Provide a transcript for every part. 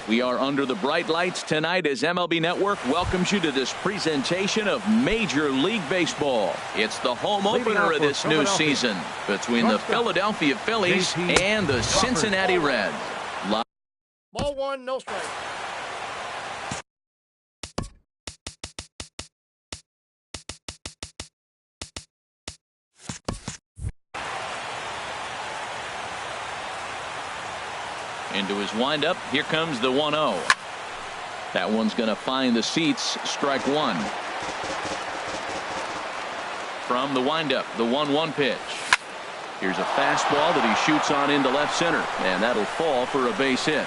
We are under the bright lights tonight as MLB Network welcomes you to this presentation of Major League Baseball. It's the home opener of this new season between the Philadelphia Phillies and the Cincinnati Reds. Ball one, no strike. Into his windup, here comes the 1-0. That one's going to find the seats, strike one. From the windup, the 1-1 pitch. Here's a fastball that he shoots on into left center, and that'll fall for a base hit.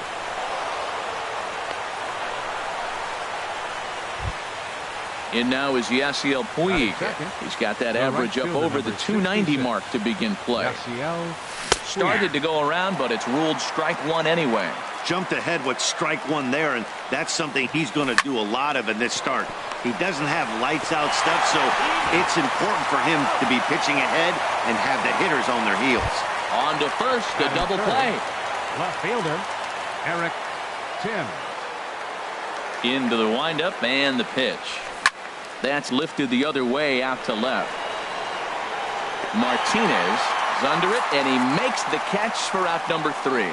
In now is Yasiel Puig. He's got that average up over the 290 mark to begin play. Started to go around, but it's ruled strike one anyway. Jumped ahead with strike one there, and that's something he's going to do a lot of in this start. He doesn't have lights out stuff, so it's important for him to be pitching ahead and have the hitters on their heels. On to first, the double play. Left fielder, Eric Tim. Into the windup and the pitch. That's lifted the other way out to left. Martinez is under it, and he makes the catch for out number 3.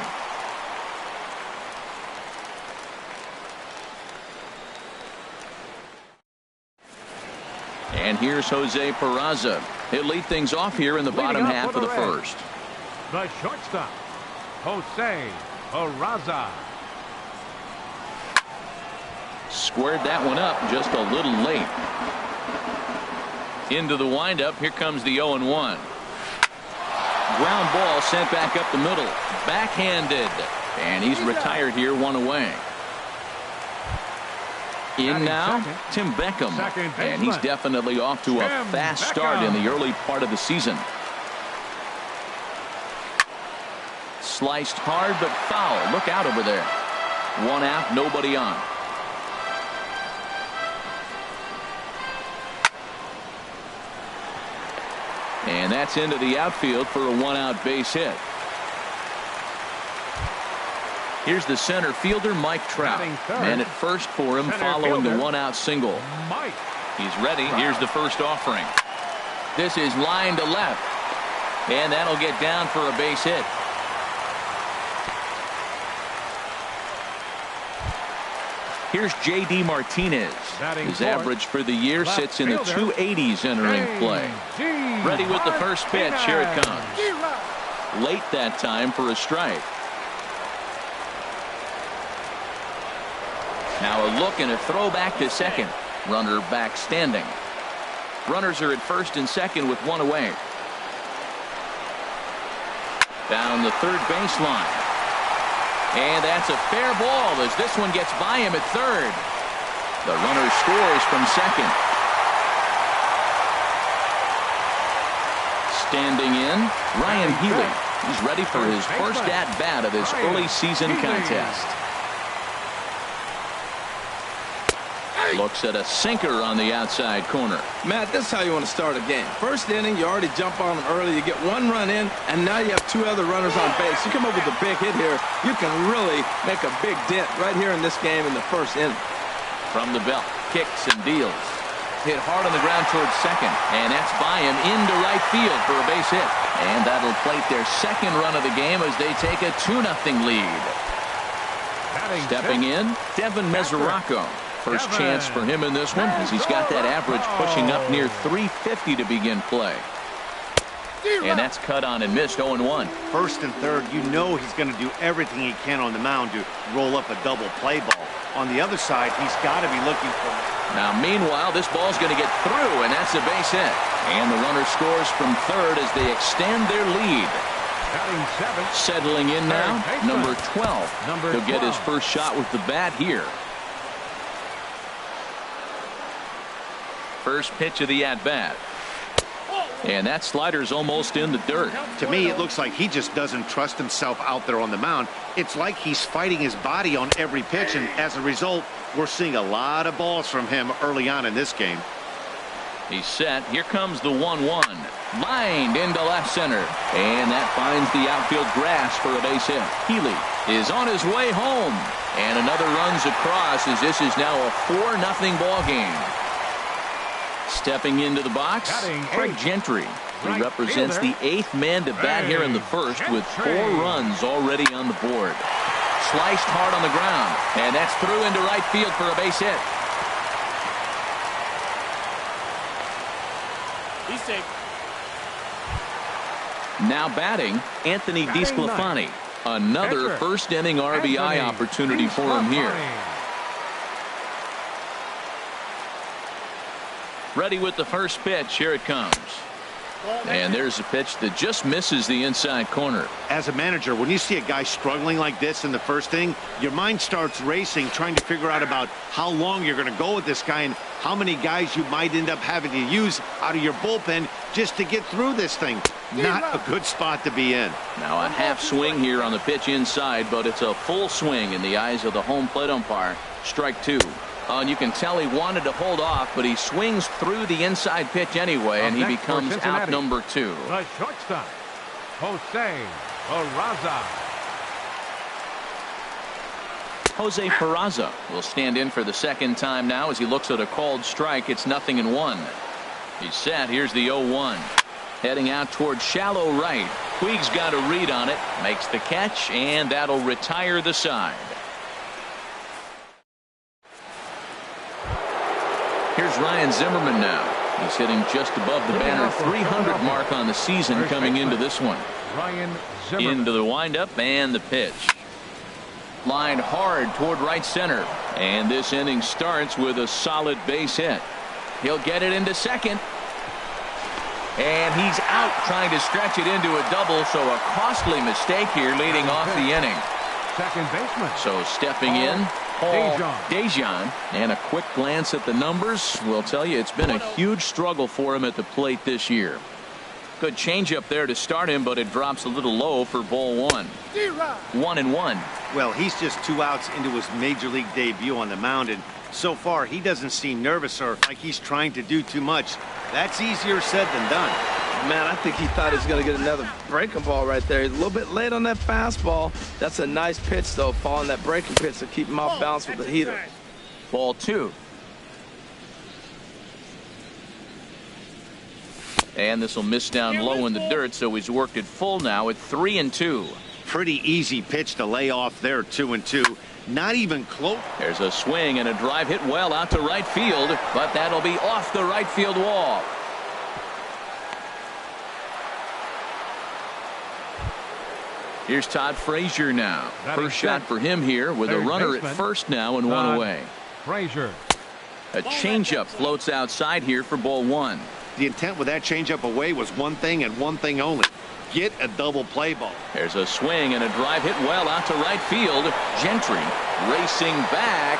And here's Jose Peraza. He'll lead things off here in the bottom half of the first. The shortstop, Jose Peraza. Squared that one up just a little late. Into the windup. Here comes the 0-1. Ground ball sent back up the middle. Backhanded. And he's retired here, one away. In now, Tim Beckham. And he's definitely off to a fast start in the early part of the season. Sliced hard but foul. Look out over there. One out, nobody on. And that's into the outfield for a one-out base hit. Here's the center fielder, Mike Trout. And at first for him following the one-out single. He's ready. Here's the first offering. This is line to left. And that'll get down for a base hit. Here's J.D. Martinez. His average for the year sits in the 280s entering play. Ready with the first pitch. Here it comes. Late that time for a strike. Now a look and a throw back to second. Runner back standing. Runners are at first and second with one away. Down the third baseline. And that's a fair ball as this one gets by him at third. The runner scores from second. Standing in, Ryan Healy. He's ready for his first at-bat of this early season contest. Looks at a sinker on the outside corner. Matt, this is how you want to start a game. First inning, you already jump on them early. You get one run in, and now you have two other runners on base. You come up with a big hit here, you can really make a big dent right here in this game in the first inning. From the belt, kicks and deals. Hit hard on the ground towards second, and that's by him into right field for a base hit. And that'll plate their second run of the game as they take a 2-0 lead. Stepping in, Devin Mesoraco. First chance for him in this one as he's got that average pushing up near 350 to begin play. And that's cut on and missed. 0-1. First and third, you know he's going to do everything he can on the mound to roll up a double play ball. On the other side, he's got to be looking for. Now meanwhile, this ball's going to get through, and that's a base hit. And the runner scores from third as they extend their lead. Settling in now, number 12. He'll get his first shot with the bat here. First pitch of the at-bat. And that slider's almost in the dirt. To me, it looks like he just doesn't trust himself out there on the mound. It's like he's fighting his body on every pitch, and as a result, we're seeing a lot of balls from him early on in this game. He's set. Here comes the 1-1. Lined into left center. And that finds the outfield grass for a base hit. Healy is on his way home. And another runs across as this is now a 4-0 ball game. Stepping into the box, Craig Gentry, who represents the 8th man to bat here in the first with 4 runs already on the board. Sliced hard on the ground, and that's through into right field for a base hit. He's safe. Now batting, Anthony DeSclafani. Another first inning RBI opportunity for him here. Ready with the first pitch. Here it comes. And there's a pitch that just misses the inside corner. As a manager, when you see a guy struggling like this in the first inning, your mind starts racing, trying to figure out about how long you're going to go with this guy and how many guys you might end up having to use out of your bullpen just to get through this thing. Not a good spot to be in. Now a half swing here on the pitch inside, but it's a full swing in the eyes of the home plate umpire. Strike 2. And you can tell he wanted to hold off, but he swings through the inside pitch anyway, and he becomes out number 2. The shortstop, Jose Peraza. Jose Peraza will stand in for the second time now as he looks at a called strike. It's 0-1. He's set. Here's the 0-1. Heading out towards shallow right. Puig's got a read on it. Makes the catch, and that'll retire the side. Here's Ryan Zimmerman now. He's hitting just above the banner 300 mark on the season coming into this one. Ryan Zimmerman. Into the windup and the pitch. Lined hard toward right center. And this inning starts with a solid base hit. He'll get it into second. And he's out trying to stretch it into a double, so a costly mistake here leading off the inning. Second baseman. So stepping in, Paul Dejan, and a quick glance at the numbers will tell you it's been a huge struggle for him at the plate this year. Good changeup there to start him, but it drops a little low for ball 1. 1-1. Well, he's just 2 outs into his major league debut on the mound, and so far he doesn't seem nervous or like he's trying to do too much. That's easier said than done. Man, I think he thought he was going to get another breaking ball right there. He's a little bit late on that fastball. That's a nice pitch, though, following that breaking pitch to keep him off balance with the heater. Ball 2. And this will miss down low in the dirt, so he's worked it full now at 3-2. Pretty easy pitch to lay off there, 2-2. Not even close. There's a swing and a drive hit well out to right field, but that'll be off the right field wall. Here's Todd Frazier now. First shot for him here with a runner at first now and 1 away. Frazier. A changeup floats outside here for ball 1. The intent with that changeup away was one thing and one thing only. Get a double play ball. There's a swing and a drive hit well out to right field. Gentry racing back.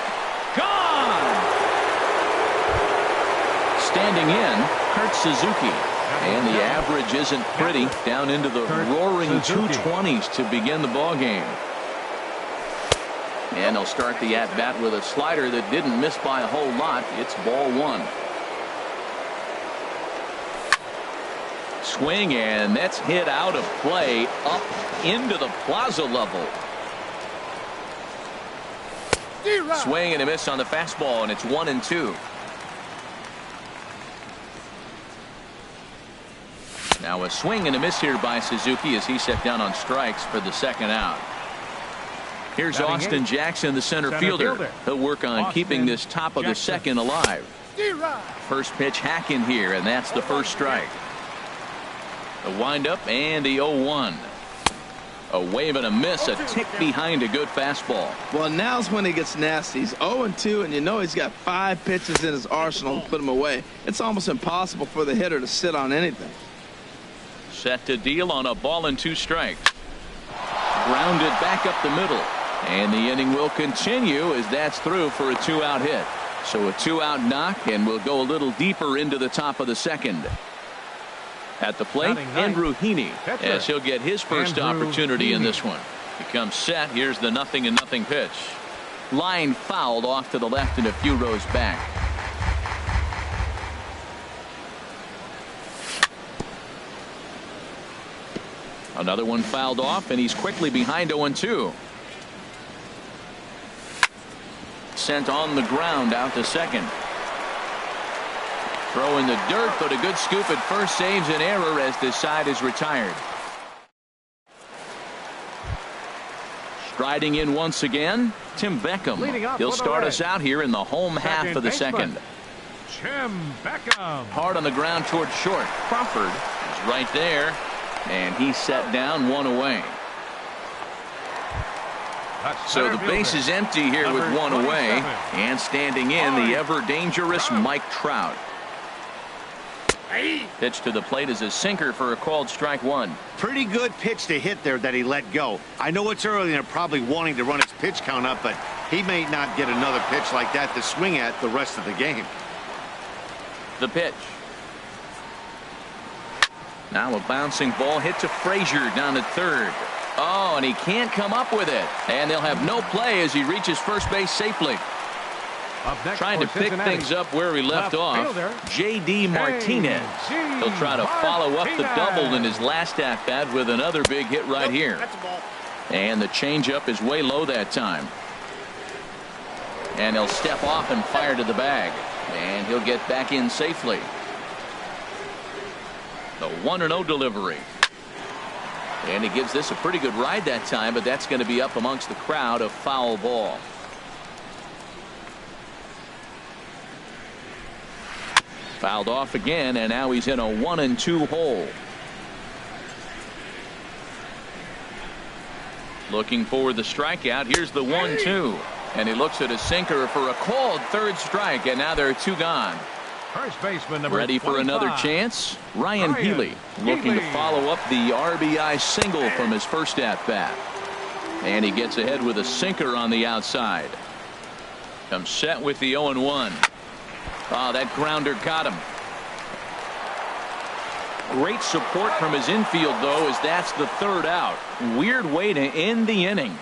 Gone! Standing in, Kurt Suzuki. And the average isn't pretty, down into the roaring 220s to begin the ball game. And they'll start the at-bat with a slider that didn't miss by a whole lot. It's ball 1. Swing, and that's hit out of play up into the plaza level. Swing and a miss on the fastball, and it's 1-2. Now a swing and a miss here by Suzuki as he set down on strikes for the second out. Here's Austin Jackson, the center fielder. He'll work on keeping this top of the second alive. First pitch hack in here, and that's the first strike. The windup and the 0-1. A wave and a miss, a tick behind a good fastball. Well, now's when he gets nasty. He's 0-2, and you know he's got 5 pitches in his arsenal to put him away. It's almost impossible for the hitter to sit on anything. Set to deal on a ball and 2 strikes. Grounded back up the middle. And the inning will continue as that's through for a 2-out hit. So a 2-out knock, and we'll go a little deeper into the top of the second. At the plate, Andrew Heaney, as he'll get his first opportunity in this one. He comes set. Here's the 0-0 pitch. Line fouled off to the left and a few rows back. Another one fouled off, and he's quickly behind 0-2. sent on the ground out to second. Throw in the dirt, but a good scoop at first saves an error as this side is retired. Striding in once again, Tim Beckham. He'll start us out here in the home half of the second. Tim Beckham. Hard on the ground toward short. Crawford is right there, and he's set down, one away. So the base is empty here with one away, and standing in the ever-dangerous Mike Trout. Pitch to the plate is a sinker for a called strike one. Pretty good pitch to hit there that he let go. I know it's early and they're probably wanting to run his pitch count up, but he may not get another pitch like that to swing at the rest of the game. The pitch. Now a bouncing ball hit to Frazier down at third. Oh, and he can't come up with it. And they'll have no play as he reaches first base safely. Trying to pick things up where he left off, J.D. Martinez. He'll try to follow up the double in his last at-bat with another big hit right here. And the changeup is way low that time. And he'll step off and fire to the bag. And he'll get back in safely. The 1-0 delivery. And he gives this a pretty good ride that time, but that's going to be up amongst the crowd, a foul ball. Fouled off again, and now he's in a 1-2 hole. Looking for the strikeout. Here's the 1-2. And he looks at a sinker for a called third strike, and now there are two gone. First baseman number Ready for 25. another chance? Ryan Healy looking to follow up the RBI single from his first at-bat. And he gets ahead with a sinker on the outside. Comes set with the 0-1. Oh, that grounder caught him. Great support from his infield, though, as that's the third out. Weird way to end the inning.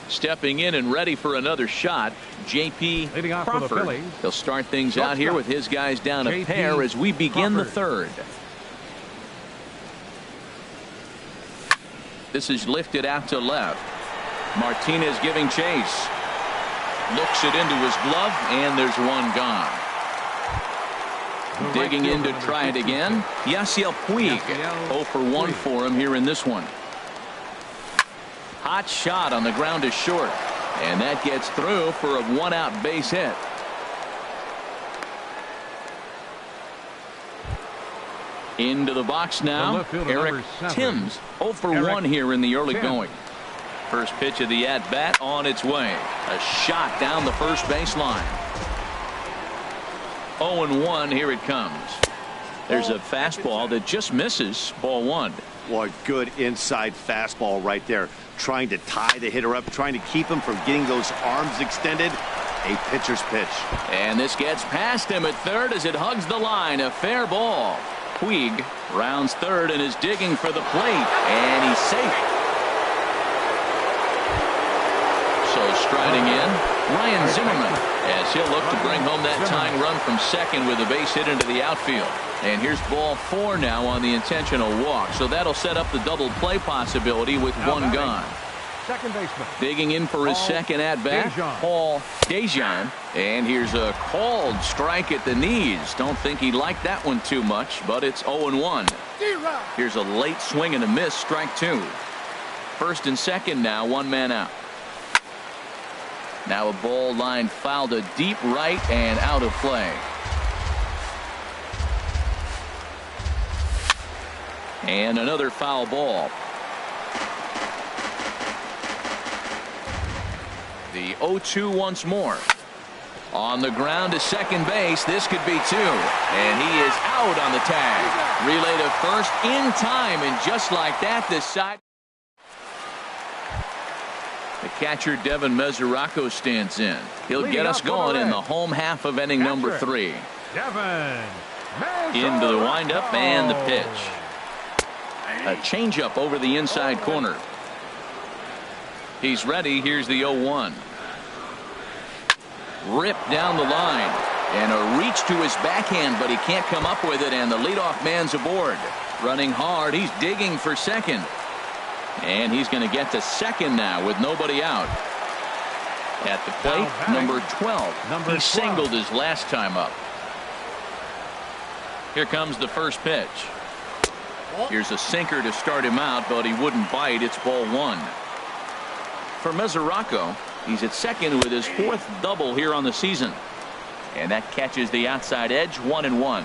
Stepping in and ready for another shot, J.P. Crawford. He'll start things out here with his guys down a pair as we begin the third. This is lifted out to left. Martinez giving chase. Looks it into his glove, and there's one gone. Digging in to try it again. Yasiel Puig. 0 for 1 for him here in this one. Hot shot on the ground to short. And that gets through for a one-out base hit. Into the box now, Eric Timms. 0 for 1 here in the early going. First pitch of the at-bat on its way. A shot down the first baseline. 0-1, here it comes. There's a fastball that just misses, ball one. What good inside fastball right there. Trying to tie the hitter up, trying to keep him from getting those arms extended. A pitcher's pitch. And this gets past him at third as it hugs the line. A fair ball. Puig rounds third and is digging for the plate, and he's safe. So striding in, Ryan Zimmerman, as he'll look to bring home that tying run from second with a base hit into the outfield. And here's ball 4 now on the intentional walk, so that'll set up the double play possibility with one gone. Second baseman. Digging in for his second at-bat, Paul Dejan. And here's a called strike at the knees. Don't think he liked that one too much, but it's 0-1. Here's a late swing and a miss, strike 2. First and second now, one man out. Now a ball line fouled to deep right and out of play. And another foul ball. The 0-2 once more. On the ground to second base. This could be 2. And he is out on the tag. Relay to first in time. And just like that, this side. The catcher, Devin Mesoraco, stands in. He'll get us going in the home half of inning number 3. Into the windup and the pitch. A changeup over the inside corner. He's ready. Here's the 0-1. Ripped down the line. And a reach to his backhand, but he can't come up with it, and the leadoff man's aboard. Running hard. He's digging for second. And he's going to get to second now with nobody out. At the plate, number 12. He singled his last time up. Here comes the first pitch. Here's a sinker to start him out, but he wouldn't bite. It's ball 1. For Mesoraco, he's at second with his 4th double here on the season. And that catches the outside edge, 1-1.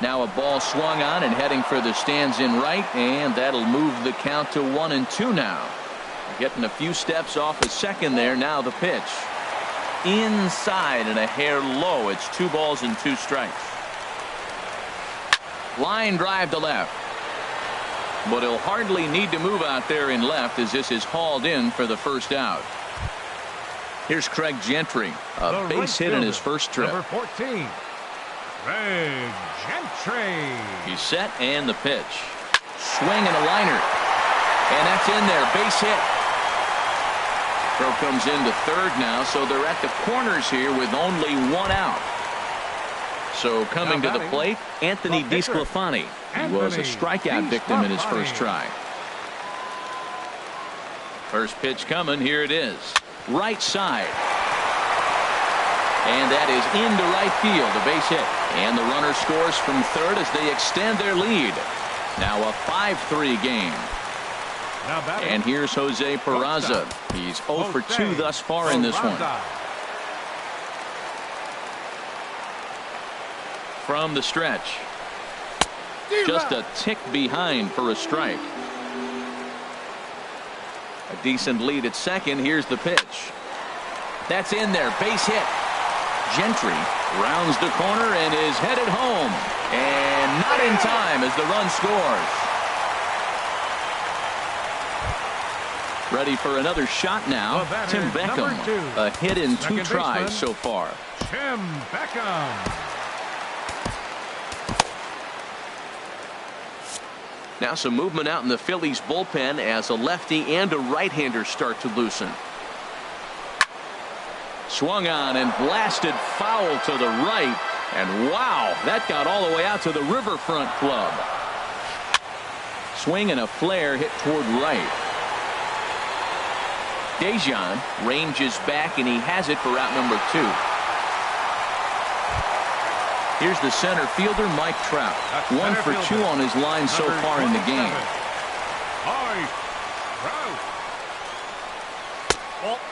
Now a ball swung on and heading for the stands in right, and that'll move the count to 1-2 now. Getting a few steps off a second there. Now the pitch. Inside and a hair low. It's 2 balls and 2 strikes. Line drive to left. But he'll hardly need to move out there in left as this is hauled in for the first out. Here's Craig Gentry, a base hit in his first trip. Number 14, Craig Gentry. He's set and the pitch. Swing and a liner. And that's in there. Base hit. Throw comes into third now, so they're at the corners here with only 1 out. So coming to the plate, Anthony DeSclafani. He was a strikeout victim in his first try. First pitch coming. Here it is. Right side. And that is into right field. A base hit. And the runner scores from third as they extend their lead. Now a 5-3 game. And here's Jose Peraza. He's 0 for 2 thus far in this one. From the stretch. Just a tick behind for a strike. A decent lead at second. Here's the pitch. That's in there. Base hit. Gentry rounds the corner and is headed home. And not in time as the run scores. Ready for another shot now. Tim Beckham. A hit in 2 tries so far. Tim Beckham. Now some movement out in the Phillies bullpen as a lefty and a right-hander start to loosen. Swung on and blasted foul to the right. And wow, that got all the way out to the Riverfront Club. Swing and a flare hit toward right. Dejan ranges back and he has it for out number 2. Here's the center fielder, Mike Trout. 1 for 2 on his line so far in the game.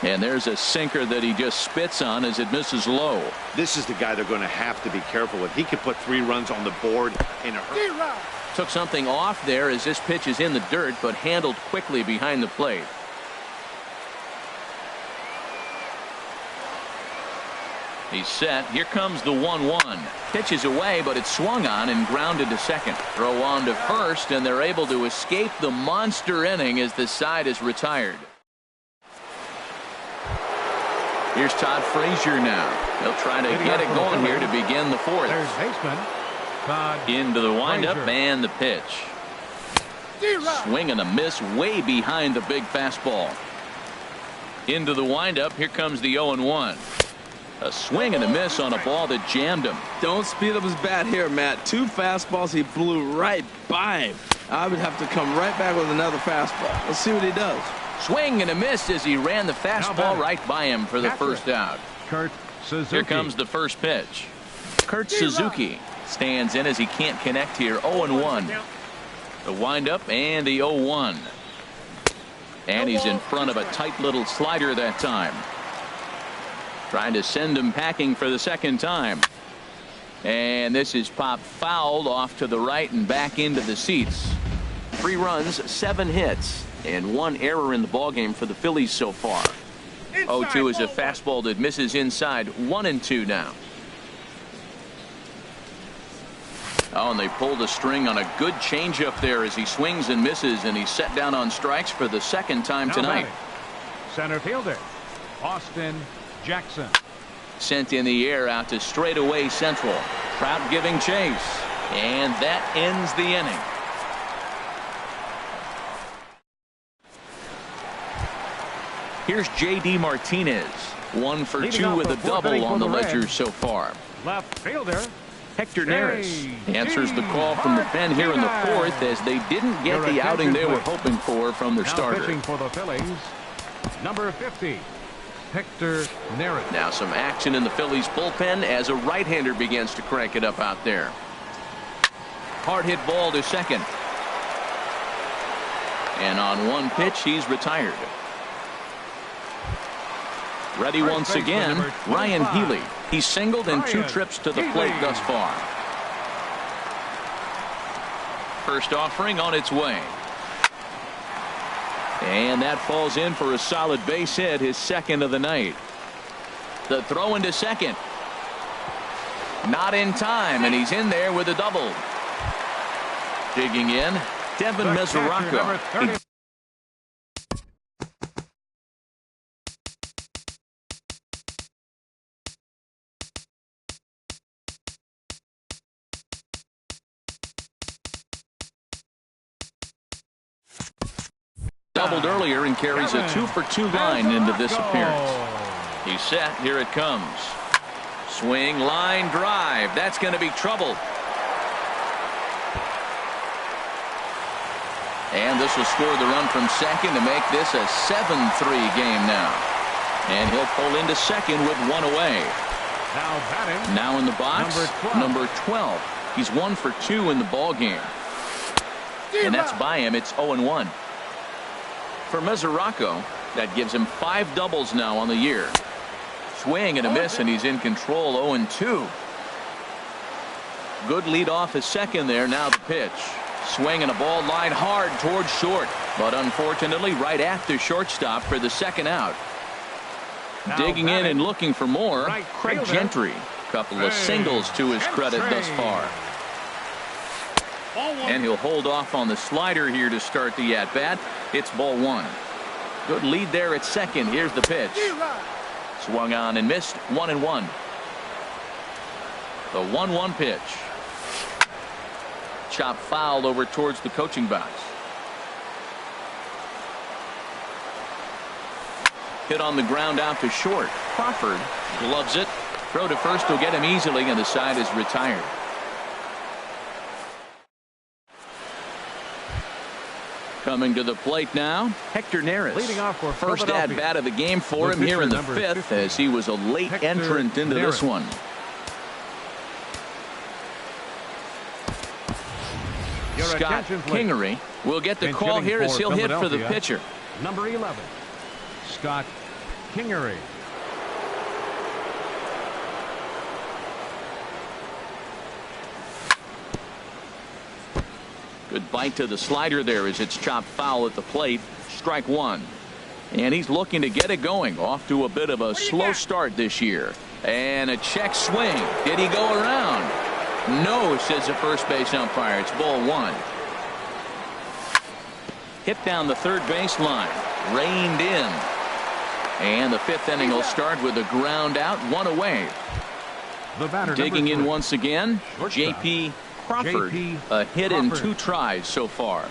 And there's a sinker that he just spits on as it misses low. This is the guy they're going to have to be careful with. He could put 3 runs on the board in a hurry. Took something off there as this pitch is in the dirt, but handled quickly behind the plate. He's set. Here comes the 1-1. Pitch is away, but it's swung on and grounded to second. Throw on to first, and they're able to escape the monster inning as the side is retired. Here's Todd Frazier now. He'll try to get it going here to begin the 4th. There's baseman Todd into the windup Frazier. And the pitch. Swing and a miss way behind the big fastball. Into the windup. Here comes the 0-1. A swing and a miss on a ball that jammed him. Don't speed up his bat here, Matt. 2 fastballs, he flew right by him. I would have to come right back with another fastball. Let's see what he does. Swing and a miss as he ran the fastball right by him for the first out. Kurt Suzuki. Here comes the first pitch. Kurt Suzuki stands in as he can't connect here. 0-1. The windup and the 0-1. And he's in front of a tight little slider that time. Trying to send him packing for the second time. And this is popped fouled off to the right and back into the seats. 3 runs, 7 hits, and 1 error in the ballgame for the Phillies so far. 0-2 is a fastball that misses inside. 1-2 now. Oh, and they pulled the string on a good changeup there as he swings and misses, and he's set down on strikes for the second time tonight. Center fielder Austin Jackson. Sent in the air out to straightaway central. Trout giving chase. And that ends the inning. Here's J.D. Martinez. 1 for 2 with a double on the ledger so far. Left fielder Hector Neris answers the call from the pen here in the fourth as they didn't get the outing they were hoping for from their starter. Pitching for the Phillies, number 50, Hector Neris. Now some action in the Phillies bullpen as a right-hander begins to crank it up out there. Hard hit ball to second. And on one pitch, he's retired. Ready once again, Ryan Healy. He's singled in 2 trips to the plate thus far. First offering on its way. And that falls in for a solid base hit, his second of the night. The throw into second. Not in time, and he's in there with a double. Digging in, Devin Mesoraco. Doubled earlier and carries a 2-for-2 line into this appearance. He's set. Here it comes. Swing, line, drive. That's going to be trouble. And this will score the run from second to make this a 7-3 game now. And he'll pull into second with 1 away. Now batting. Now in the box, number 12. He's 1 for 2 in the ball game. And that's by him. It's 0-1. For Mesoraco, that gives him 5 doubles now on the year. Swing and a miss, and he's in control. 0-2. Good lead off his second there. Now the pitch. Swing and a ball line hard towards short, but unfortunately right at the shortstop for the second out. Now digging in and looking for more, right Craig fielder. Gentry. Couple of singles to his credit thus far. And he'll hold off on the slider here to start the at-bat. It's ball 1. Good lead there at second. Here's the pitch. Swung on and missed. 1-1. The 1-1 pitch. Chop foul over towards the coaching box. Hit on the ground out to short. Crawford gloves it. Throw to first will get him easily, and the side is retired. Coming to the plate now, Hector Neris. Leading off for First Philadelphia. at-bat of the game for him here in the 5th, as he was a late Hector entrant into this Neris. one. Your Scott attention, please. Kingery will get the And call hitting here as for he'll hit for the Philadelphia, pitcher. Number 11, Scott Kingery. Good bite to the slider there as it's chopped foul at the plate. Strike 1. And he's looking to get it going. Off to a bit of a slow start this year. And a check swing. Did he go around? No, says the first base umpire. It's ball 1. Hit down the third baseline. Reined in. And the 5th inning will start with a ground out. 1 away. The batter, Digging number in 3, once again, shortstop. J.P. Crawford. J.P. A hit in Crawford. 2 tries so far.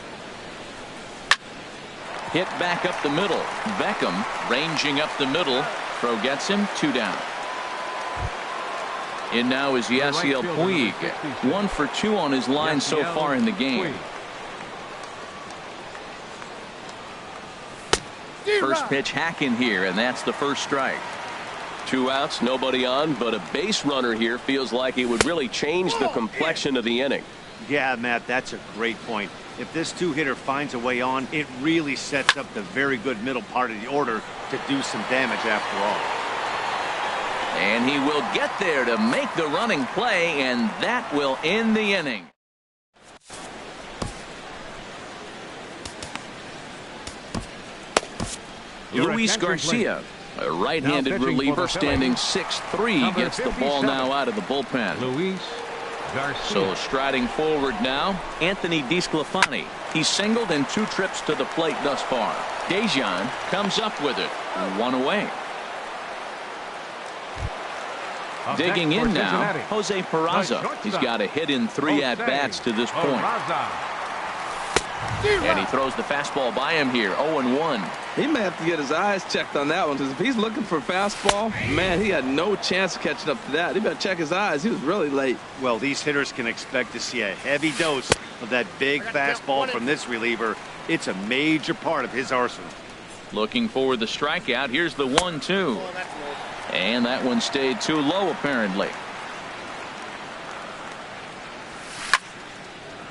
Hit back up the middle. Beckham ranging up the middle. Throw gets him. 2 down. In now is Yasiel fielder, Puig. number 66. 1 for 2 on his line so Yasiel far in the game. Puig. First pitch hacking here, and that's the first strike. 2 outs, nobody on, but a base runner here feels like it would really change the complexion of the inning. Yeah, Matt, that's a great point. If this 2-hitter finds a way on, it really sets up the very good middle part of the order to do some damage after all. And he will get there to make the running play, and that will end the inning. Your Luis attention, Garcia, a right-handed Now pitching for reliever the standing Phillies, 6'3", number gets the ball 57, now out of the bullpen. Luis Garcia. So striding forward now, Anthony DeSclafani. He's singled in 2 trips to the plate thus far. Dejan comes up with it. 1 away. Up Digging next for in now, Cincinnati, Jose the Peraza. shortstop, He's got a hit in 3 Jose at-bats to this point. Peraza. And he throws the fastball by him here, 0-1. He may have to get his eyes checked on that one, because if he's looking for a fastball, man, he had no chance of catching up to that. He better check his eyes. He was really late. Well, these hitters can expect to see a heavy dose of that big fastball from this reliever. It's a major part of his arsenal. Looking for the strikeout. Here's the 1-2. And that one stayed too low, apparently.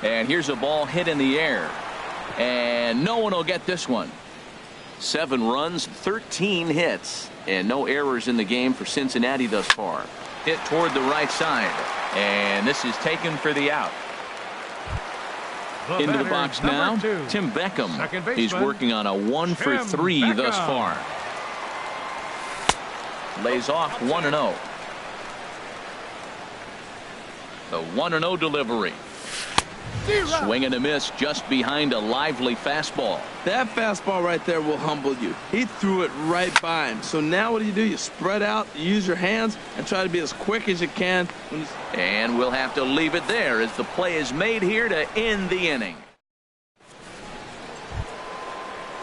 And here's a ball hit in the air. And no one will get this one. 7 runs, 13 hits, and no errors in the game for Cincinnati thus far. Hit toward the right side. And this is taken for the out. Into the box now, Tim Beckham. He's working on a 1-for-3 thus far. Lays off 1-0. The 1-0 delivery. Swing and a miss just behind a lively fastball. That fastball right there will humble you. He threw it right by him. So now what do? You spread out, you use your hands, and try to be as quick as you can. And we'll have to leave it there as the play is made here to end the inning.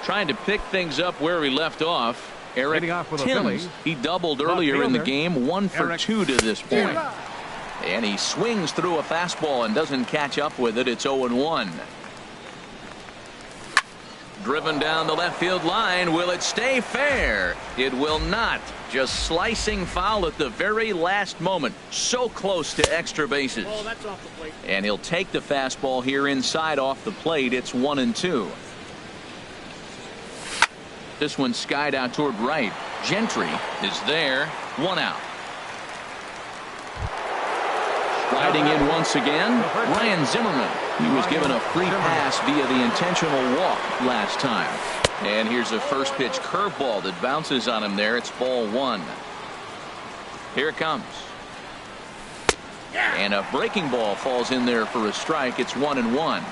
Trying to pick things up where we left off. Eric Timms. He doubled earlier in the game, 1 for 2 to this point. And he swings through a fastball and doesn't catch up with it. It's 0-1. Driven down the left field line. Will it stay fair? It will not. Just slicing foul at the very last moment. So close to extra bases. And he'll take the fastball here inside off the plate. It's 1-2. This one skied out toward right. Gentry is there. 1 out. Riding in once again, Ryan Zimmerman. He was given a free pass via the intentional walk last time. And here's a first pitch curveball that bounces on him there. It's ball 1. Here it comes. And a breaking ball falls in there for a strike. It's 1-1.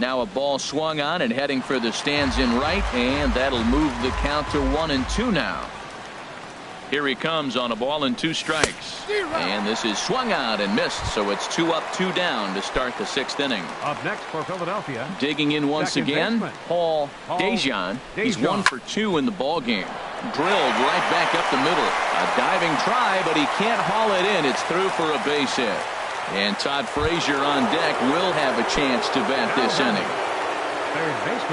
Now a ball swung on and heading for the stands in right, and that'll move the count to 1-2 now. Here he comes on a ball and 2 strikes. And this is swung out and missed, so it's 2 up, 2 down to start the 6th inning. Up next for Philadelphia. Digging in once again, Paul Dejan. He's 1 for 2 in the ball game. Drilled right back up the middle. A diving try, but he can't haul it in. It's through for a base hit. And Todd Frazier on deck will have a chance to bat this inning.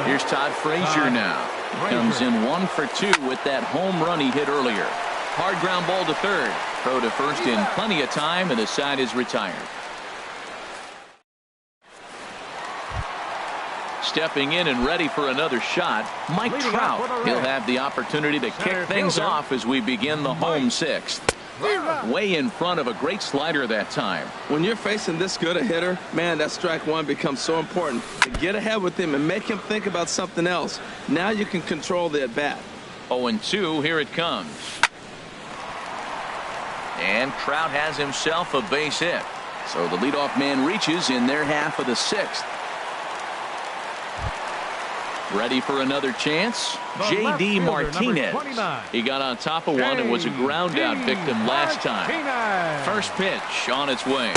Here's Todd Frazier now. Comes in 1 for 2 with that home run he hit earlier. Hard ground ball to third. Throw to first in plenty of time, and the side is retired. Stepping in and ready for another shot, Mike Trout. He'll have the opportunity to kick things off as we begin the home 6th. Way in front of a great slider that time. When you're facing this good a hitter, man, that strike 1 becomes so important. To get ahead with him and make him think about something else. Now you can control the at-bat. 0-2, here it comes. And Trout has himself a base hit. So the leadoff man reaches in their half of the 6th. Ready for another chance? J.D. Martinez. He got on top of one and was a ground out victim last time. First pitch on its way.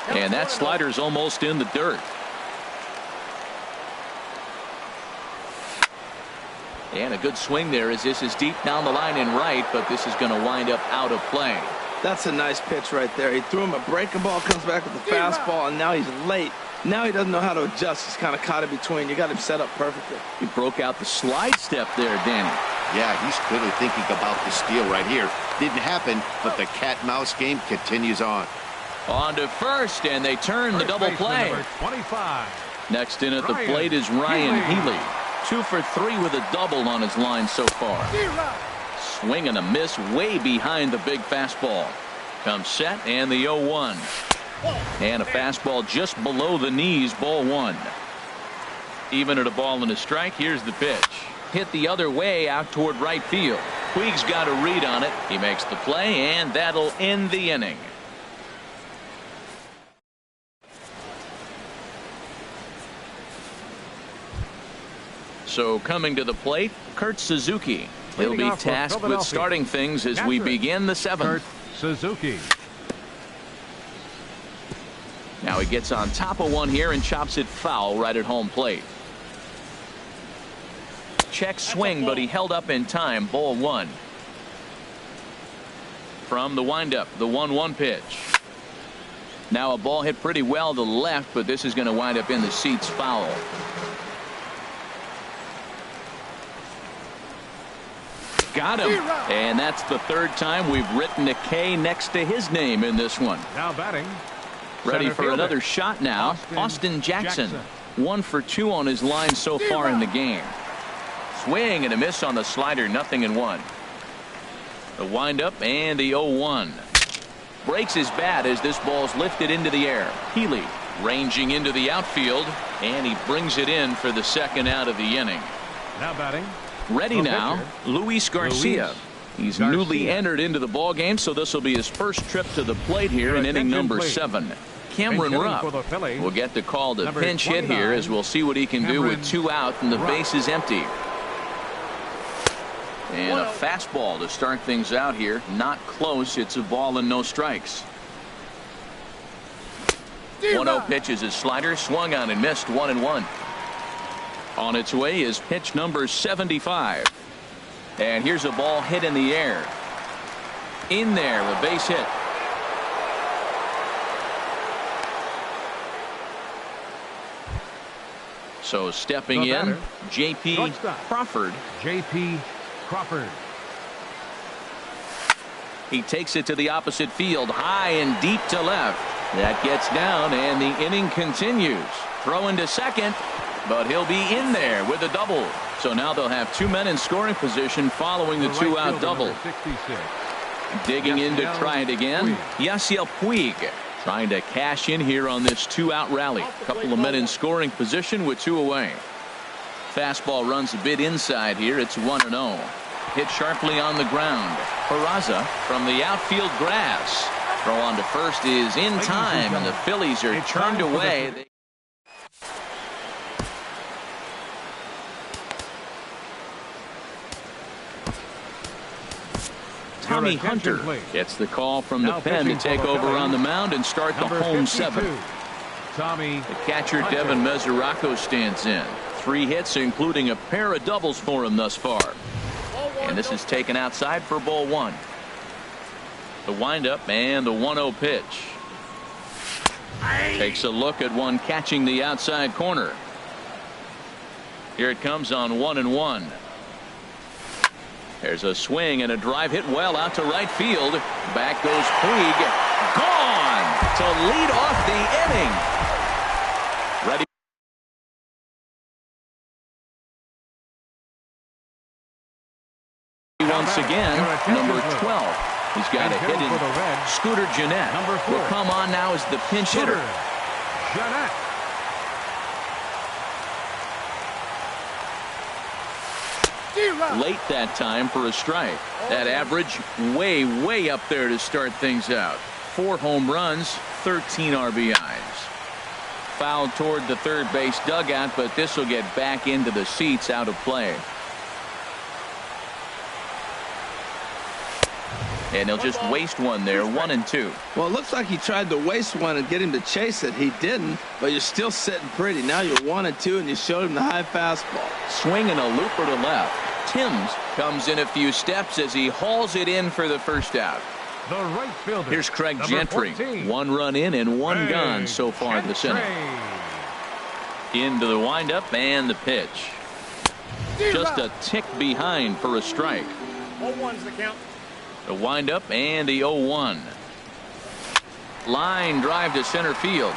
And that slider's almost in the dirt. And a good swing there as this is deep down the line in right, but this is going to wind up out of play. That's a nice pitch right there. He threw him a breaking ball, comes back with the fastball, and now he's late. Now he doesn't know how to adjust. He's kind of caught in between. You got him set up perfectly. He broke out the slide step there, Danny. Yeah, he's clearly thinking about the steal right here. Didn't happen, but the cat-mouse game continues on. On to first, and they turn the double play. Number 25. Next in at the plate is Ryan Healy. 2 for 3 with a double on his line so far. Swing and a miss way behind the big fastball. Comes set and the 0-1. And a fastball just below the knees, ball 1. Even at a ball and a strike, here's the pitch. Hit the other way out toward right field. Puig's got a read on it. He makes the play, and that'll end the inning. So coming to the plate, Kurt Suzuki. He'll be tasked with starting things as we begin the 7th. Kurt Suzuki. Now he gets on top of one here and chops it foul right at home plate. Check swing, but he held up in time. Ball one. From the windup, the 1-1 pitch. Now a ball hit pretty well to the left, but this is going to wind up in the seats foul. Got him. And that's the third time we've written a K next to his name in this one. Now batting. Ready Center for fielder. another shot now. Austin Jackson. 1 for 2 on his line so far in the game. Swing and a miss on the slider. 0-1. The windup and the 0-1. Breaks his bat as this ball's lifted into the air. Healy ranging into the outfield, and he brings it in for the second out of the inning. Now batting. Ready now, Luis Garcia. He's newly entered into the ball game, so this will be his first trip to the plate here in inning number 7. Cameron Rupp will get the call to pinch hit here, as we'll see what he can do with 2 out and the base is empty. And a fastball to start things out here. Not close. It's a ball and no strikes. 1-0 pitch is his slider. Swung on and missed. 1-1. On its way is pitch number 75. And here's a ball hit in the air. In there, a base hit. So stepping in, J.P. Crawford. J.P. Crawford. He takes it to the opposite field, high and deep to left. That gets down, and the inning continues. Throw into second, but he'll be in there with a double. So now they'll have 2 men in scoring position following the 2-out double. Digging in to try it again, Yasiel Puig trying to cash in here on this 2-out rally. Couple of men in scoring position with 2 away. Fastball runs a bit inside here. It's 1-0. Hit sharply on the ground. Peraza from the outfield grass. Throw on to first is in time, and the Phillies are turned away. Tommy Hunter gets the call from the pen to take over on the mound and start the home 7. The catcher Devin Mesoraco stands in. 3 hits, including a pair of doubles for him thus far. And this is taken outside for ball 1. The windup and the 1-0 pitch. Takes a look at one catching the outside corner. Here it comes on 1-1. There's a swing and a drive hit well out to right field. Back goes Puig. Gone to lead off the inning. Ready once again, number 12. He's got a hit in. Scooter Gennett will come on now as the pinch hitter. Late that time for a strike. That average way up there to start things out. 4 home runs, 13 RBIs. Fouled toward the third base dugout, but this will get back into the seats, out of play. And he'll just waste one there, 1-2. Well, it looks like he tried to waste one and get him to chase it. He didn't, but you're still sitting pretty. Now you're 1-2, and you showed him the high fastball. Swing and a looper to left. Timms comes in a few steps as he hauls it in for the first out. The right fielder. Here's Craig number Gentry. 14. 1 run in and 1 gone so far this inning. Into the windup and the pitch. Just a tick behind for a strike. 0-1's the count. The windup and the 0-1. Line drive to center field.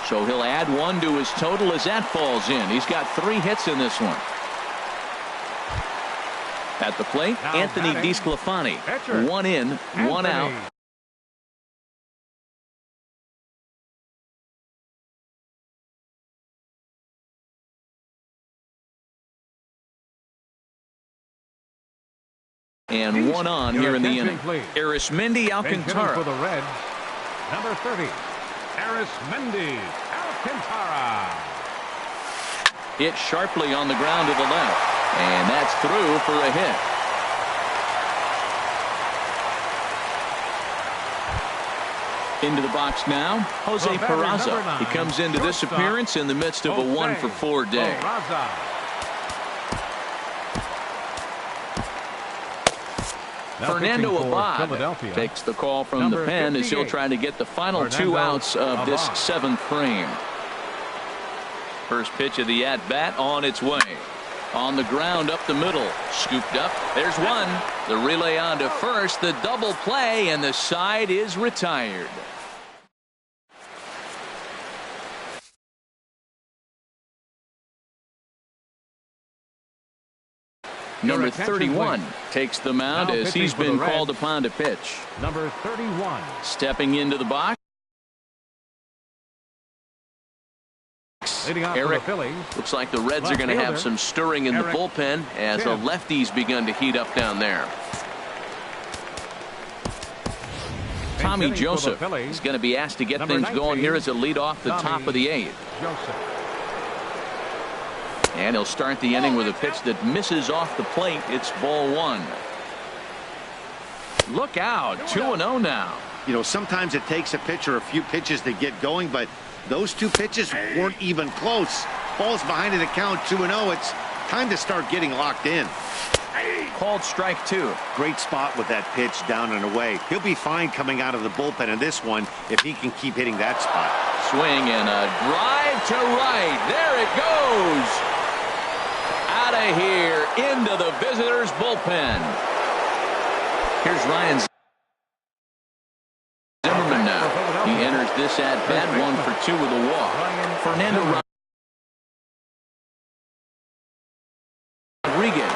So he'll add 1 to his total as that falls in. He's got 3 hits in this one. At the plate, now Anthony DeSclafani. 1 in, 1 out. And 1 on here in the inning. Arismendi Alcantara. For the Reds, number 30, Arismendi Alcantara. Hit sharply on the ground to the left. And that's through for a hit. Into the box now, Jose Peraza. He comes into this appearance in the midst of a 1-for-4 day. Fernando Abad takes the call from the pen as he'll try to get the final 2 outs of this 7th frame. First pitch of the at-bat on its way. On the ground up the middle. Scooped up. There's one. The relay on to first. The double play, and the side is retired. Number 31 takes the mound as he's been called upon to pitch. Number 31. Stepping into the box. Eric. Looks like the Reds are going to have some stirring in the bullpen as a lefty's begun to heat up down there. Tommy Joseph is going to be asked to get things going here as a lead off the top of the 8th. And he'll start the inning with a pitch that misses off the plate. It's ball 1. Look out, 2-0 now. You know, sometimes it takes a pitcher a few pitches to get going, but those 2 pitches weren't even close. Ball's behind in the count, 2-0. It's time to start getting locked in. Called strike 2. Great spot with that pitch down and away. He'll be fine coming out of the bullpen in this one if he can keep hitting that spot. Swing and a drive to right. There it goes. Out of here into the visitors' bullpen. Here's Ryan Zimmerman now. He enters this at bat 1 for 2 with a walk. Fernando Rodriguez.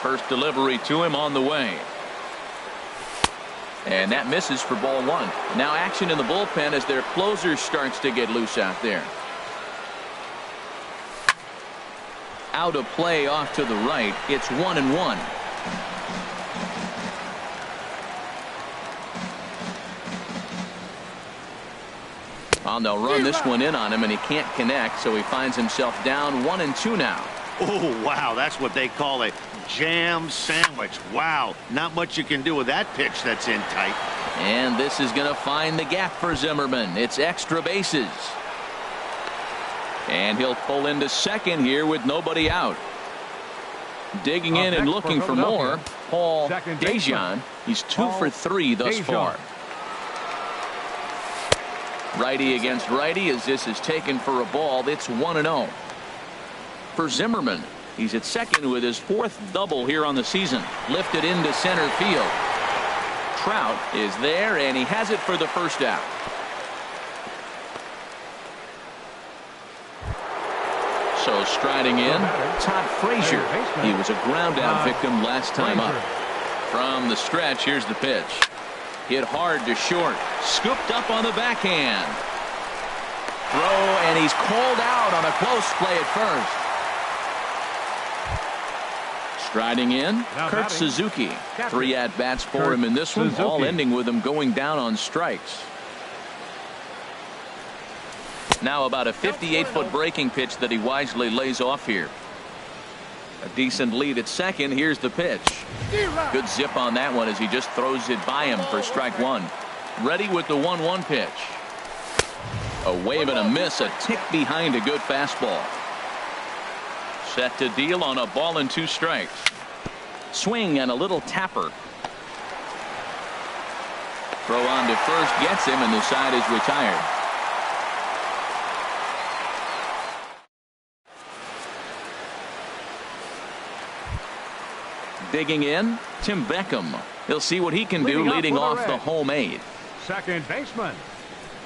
First delivery to him on the way. And that misses for ball 1. Now action in the bullpen as their closer starts to get loose out there. Out of play off to the right. It's 1-1. Well, they'll run this one in on him, and he can't connect, so he finds himself down 1-2 now. Oh, wow, that's what they call a jam sandwich. Wow, not much you can do with that pitch that's in tight. And this is going to find the gap for Zimmerman. It's extra bases. And he'll pull into second here with nobody out. Digging in and looking for more, Paul Dejan. He's 2 for 3 thus far. Righty against righty as this is taken for a ball. It's 1-0. For Zimmerman, he's at second with his 4th double here on the season. Lifted into center field. Trout is there, and he has it for the first out. So striding in, Todd Frazier. He was a ground out victim last time up. From the stretch, here's the pitch. Hit hard to short. Scooped up on the backhand. Throw, and he's called out on a close play at first. Striding in, Kurt Suzuki. 3 at-bats for him in this one, all ending with him going down on strikes. Now about a 58-foot breaking pitch that he wisely lays off here. A decent lead at second. Here's the pitch. Good zip on that one as he just throws it by him for strike 1. Ready with the 1-1 pitch. A wave and a miss, a tick behind a good fastball. Set to deal on a ball and 2 strikes. Swing and a little tapper. Throw on to first gets him, and the side is retired. Digging in, Tim Beckham. He'll see what he can do leading off the home 8. Second baseman,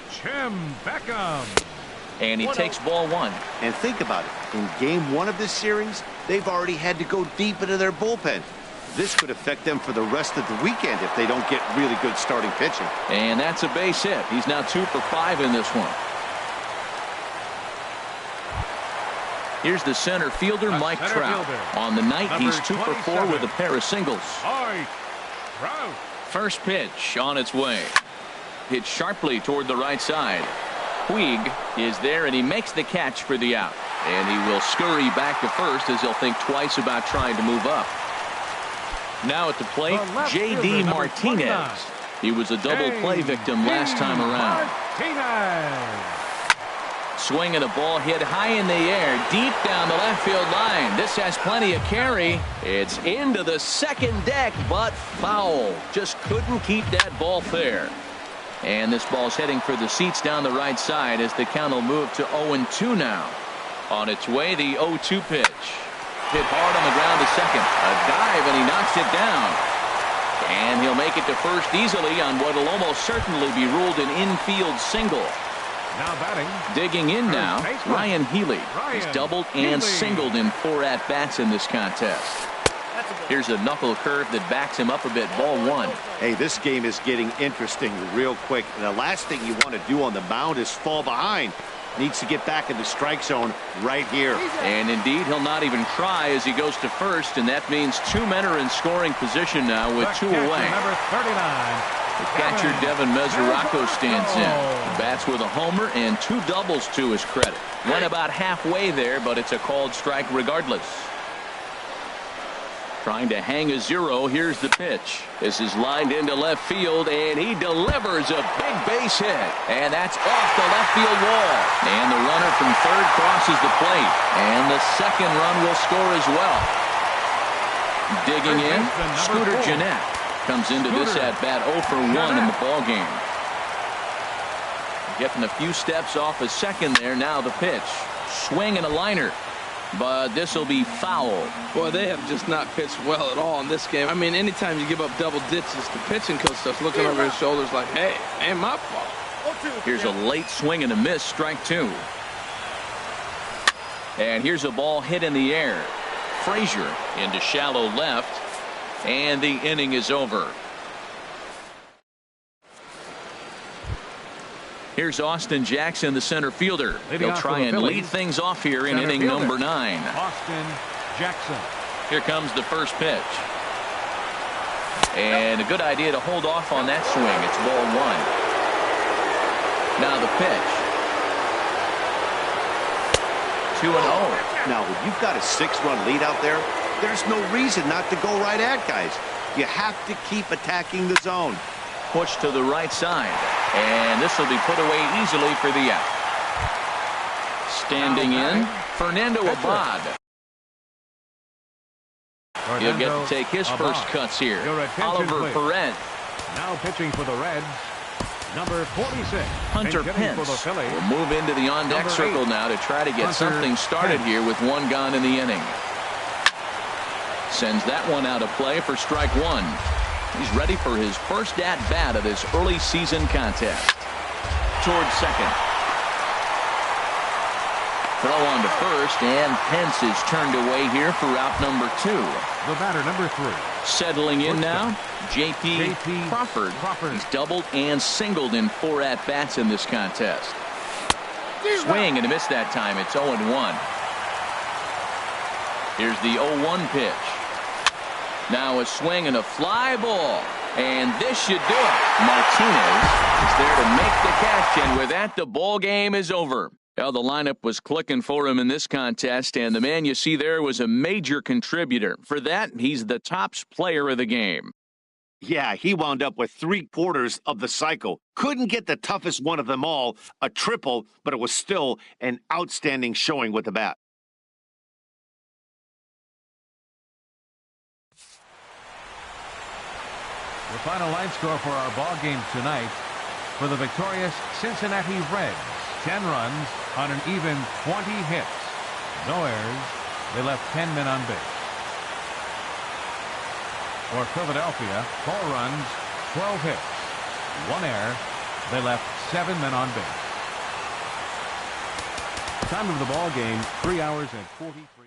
Tim Beckham. And he takes ball 1. And think about it. In game 1 of this series, they've already had to go deep into their bullpen. This could affect them for the rest of the weekend if they don't get really good starting pitching. And that's a base hit. He's now 2 for 5 in this one. Here's the center fielder, Mike Trout. On the night, he's 2 for 4 with a pair of singles. First pitch on its way. Hit sharply toward the right side. Puig is there, and he makes the catch for the out. And he will scurry back to first as he'll think twice about trying to move up. Now at the plate, J.D. Martinez. He was a double play victim last time around. Swinging a ball hit high in the air, deep down the left field line. This has plenty of carry. It's into the second deck, but foul. Just couldn't keep that ball fair. And this ball's heading for the seats down the right side as the count will move to 0-2 now. On its way, the 0-2 pitch. Hit hard on the ground to second. A dive, and he knocks it down. And he'll make it to first easily on what will almost certainly be ruled an infield single. Now batting. Digging in now, Ryan Healy. He's doubled and singled in 4 at-bats in this contest. Here's a knuckle curve that backs him up a bit. Ball 1. Hey, this game is getting interesting real quick. And the last thing you want to do on the mound is fall behind. Needs to get back in the strike zone right here. And indeed, he'll not even try as he goes to first, and that means 2 men are in scoring position now with 2 away. Number 39. The catcher Devin Mesoraco stands in. He bats with a homer and 2 doubles to his credit. Went about halfway there, but it's a called strike regardless. Trying to hang a 0. Here's the pitch. This is lined into left field, and he delivers a big base hit. And that's off the left field wall. And the runner from third crosses the plate. And the second run will score as well. Digging in, Scooter Gennett comes into this at-bat 0 for 1 in the ballgame. Getting a few steps off a second there. Now the pitch. Swing and a liner. But this will be foul. Boy, they have just not pitched well at all in this game. I mean, anytime you give up double ditches, the pitching coach starts looking over his shoulders like, hey, ain't my fault. Here's a late swing and a miss, strike 2. And here's a ball hit in the air. Frazier into shallow left, and the inning is over. Here's Austin Jackson, the center fielder. He'll try and lead things off here in inning number 9. Austin Jackson. Here comes the first pitch. And a good idea to hold off on that swing. It's ball 1. Now the pitch. 2-0. Now, when you've got a 6-run lead out there, there's no reason not to go right at guys. You have to keep attacking the zone. Push to the right side. And this will be put away easily for the out. Standing in, Fernando Abad. He'll get to take his first cuts here. Oliver Perez. Now pitching for the Reds, number 46. Hunter Pence will move into the on-deck circle now to try to get something started here with 1 gone in the inning. Sends that one out of play for strike 1. He's ready for his first at-bat of this early season contest. Towards second. Throw on to first, and Pence is turned away here for out number 2. The batter, number 3. Settling in now, J.P. Crawford. He's doubled and singled in 4 at-bats in this contest. Swing and a miss that time. It's 0-1. Here's the 0-1 pitch. Now a swing and a fly ball. And this should do it. Martinez is there to make the catch, and with that, the ball game is over. Well, the lineup was clicking for him in this contest, and the man you see there was a major contributor. For that, he's the top player of the game. Yeah, he wound up with 3/4 of the cycle. Couldn't get the toughest one of them all, a triple, but it was still an outstanding showing with the bat. The final line score for our ball game tonight: for the victorious Cincinnati Reds, 10 runs on an even 20 hits. No errors. They left 10 men on base. For Philadelphia, 4 runs, 12 hits, 1 error. They left 7 men on base. Time of the ball game, 3 hours and 43.